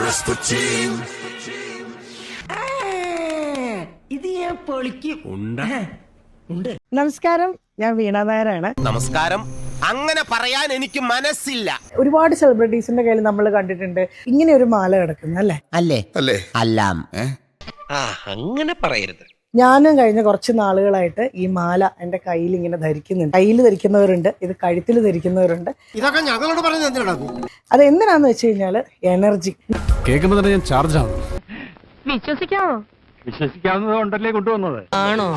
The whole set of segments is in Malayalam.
Rasputin. ഇത് ഞാൻ പൊളിക്കും. ഉണ്ട്. നമസ്കാരം, ഞാൻ വീണ നായരാണ്. നമസ്കാരം. അങ്ങനെ പറയാൻ എനിക്ക് മനസ്സില്ല. ഒരുപാട് സെലിബ്രിറ്റീസിന്റെ കയ്യിൽ നമ്മൾ കണ്ടിട്ടുണ്ട് ഇങ്ങനെ ഒരു മാല കിടക്കുന്നത്, അല്ലേ? അല്ലേ അല്ലാം. അങ്ങനെ പറയരുത്. ഞാനും കഴിഞ്ഞ കുറച്ച് നാളുകളായിട്ട് ഈ മാല എന്റെ കയ്യിൽ ഇങ്ങനെ ധരിക്കുന്നുണ്ട്. കയ്യിൽ ധരിക്കുന്നവരുണ്ട്, ഇത് കഴുത്തിൽ ധരിക്കുന്നവരുണ്ട്. ഇതൊക്കെ ഞങ്ങളോട് പറഞ്ഞത് എന്തിനാണ്? അത് എന്തിനാന്ന് വെച്ച് കഴിഞ്ഞാല് എനർജി. കേൾക്കുമ്പോ തന്നെ ഞാൻ ചാർജ് ആണ്. വിശ്വസിക്കാമോ? വിശ്വസിക്കാവുന്നതുകൊണ്ടല്ലേ കൊണ്ടുവന്നത്. ആണോ?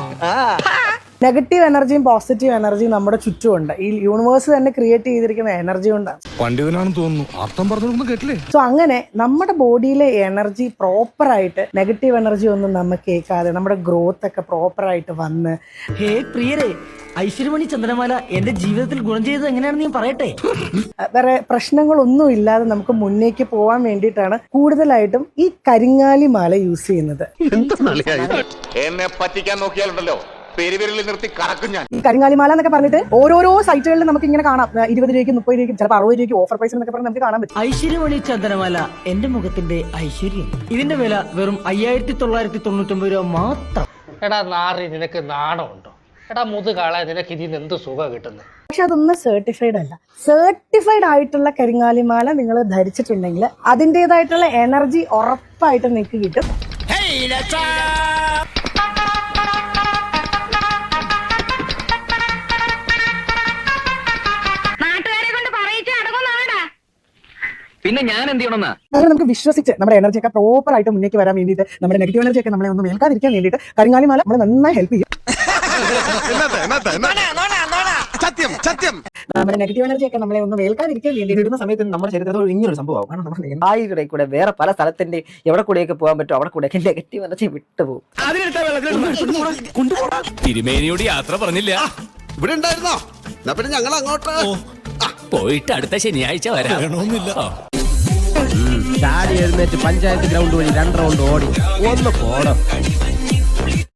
നെഗറ്റീവ് എനർജിയും പോസിറ്റീവ് എനർജിയും നമ്മുടെ ചുറ്റുമുണ്ട്. ഈ യൂണിവേഴ്സ് തന്നെ ക്രിയേറ്റ് ചെയ്തിരിക്കുന്ന എനർജി കൊണ്ടാണ്. പണ്ഡിതനാണെന്ന് തോന്നുന്നു. അർത്ഥം പറഞ്ഞൊന്നും കേട്ടില്ലേ? സോ അങ്ങനെ നമ്മുടെ ബോഡിയിലെ എനർജി പ്രോപ്പറായിട്ട്, നെഗറ്റീവ് എനർജി ഒന്നും നമുക്ക് കേൾക്കാതെ നമ്മുടെ ഗ്രോത്ത് ഒക്കെ പ്രോപ്പറായിട്ട് വന്ന്. ഹേ പ്രിയരെ, ഐശ്വര്യമണി ചന്ദ്രമാല എന്റെ ജീവിതത്തിൽ ഗുണം ചെയ്തത് എങ്ങനെയാണെന്ന് ഞാൻ പറയട്ടെ. വേറെ പ്രശ്നങ്ങളൊന്നും ഇല്ലാതെ നമുക്ക് മുന്നേക്ക് പോകാൻ വേണ്ടിയിട്ടാണ് കൂടുതലായിട്ടും ഈ കരിങ്ങാലി മാല യൂസ് ചെയ്യുന്നത്. എന്നെ പറ്റിക്കാൻ നോക്കിയാലുണ്ടല്ലോ പെരുവിരലിൽ നിർത്തി കറക്കും ഞാൻ. ഈ കരിങ്ങാലി മാല എന്നൊക്കെ പറഞ്ഞിട്ട് ഓരോരോ സൈറ്റുകളിൽ നമുക്ക് ഇങ്ങനെ കാണാം. 20 രൂപയ്ക്ക് 30 രൂപയ്ക്കും ചിലപ്പോൾ 60 രൂപയ്ക്ക് ഓഫർ പ്രൈസ് എന്നൊക്കെ പറഞ്ഞ് നമുക്ക് കാണാൻ പറ്റും. ഐശ്വര്യമണി ചന്ദ്രമാല എന്റെ മുഖത്തിന്റെ ഐശ്വര്യം. ഇതിന്റെ വില വെറും 5999 രൂപ മാത്രം. എടാ നാറി, നിനക്ക് നാണമുണ്ടോ? എടാ മുതുകാളെ, നിനക്ക് ഇതിൽ നിന്ന് എന്ത് സുഖം കിട്ടുന്നത്? പക്ഷെ അതൊന്നും സർട്ടിഫൈഡ് അല്ല. സർട്ടിഫൈഡ് ആയിട്ടുള്ള കരിങ്ങാലി മാല നിങ്ങൾ ധരിച്ചിട്ടുണ്ടെങ്കിൽ അതിൻ്റെതായിട്ടുള്ള എനർജി ഉറപ്പായിട്ട് നിങ്ങൾക്ക് കിട്ടും. പിന്നെ ഞാൻ എന്ത് ചെയ്യണമെന്നാ? അങ്ങനെ നമുക്ക് വിശ്വസിച്ച് നമ്മുടെ എനർജി ഒക്കെ പ്രോപ്പർ ആയിട്ട് മുന്നേക്ക് വരാൻ വേണ്ടിയിട്ട്, നമ്മുടെ നെഗറ്റീവ് എനർജി ഒക്കെ നമ്മളെ ഒന്നും ഏൽക്കാതിരിക്കാൻ വേണ്ടിയിട്ട് കരിങ്ങാലി മാല നമ്മളെ നന്നായി ഹെൽപ്പ് ചെയ്യും. നമ്മുടെ നെഗറ്റീവ് എനർജി ഒക്കെ നമ്മളെ ഒന്നും ഏൽക്കാതിരിക്കാൻ വേണ്ടിയിട്ട് ഇടുന്ന സമയത്ത് നമ്മുടെ ശരീരത്തിൽ ഇങ്ങനൊരു സംഭവം ആയിടെ കൂടെ വേറെ പല സ്ഥലത്തിന്റെ എവിടെ കൂടെയൊക്കെ പോകാൻ പറ്റും, അവിടെ കൂടെ നെഗറ്റീവ് എനർജി വിട്ടുപോകും. തിരുമേനിയോട് യാത്ര പറഞ്ഞില്ല. ഇവിടെ ഉണ്ടായിരുന്നോ? പിന്നെ ഞങ്ങൾ അങ്ങോട്ട് പോയിട്ട് അടുത്ത ശനിയാഴ്ച വരാമെന്നില്ല. ചാടി എഴുന്നേറ്റ് പഞ്ചായത്ത് ഗ്രൗണ്ട് വഴി 2 റൗണ്ട് ഓടി ഒന്ന് പോണം.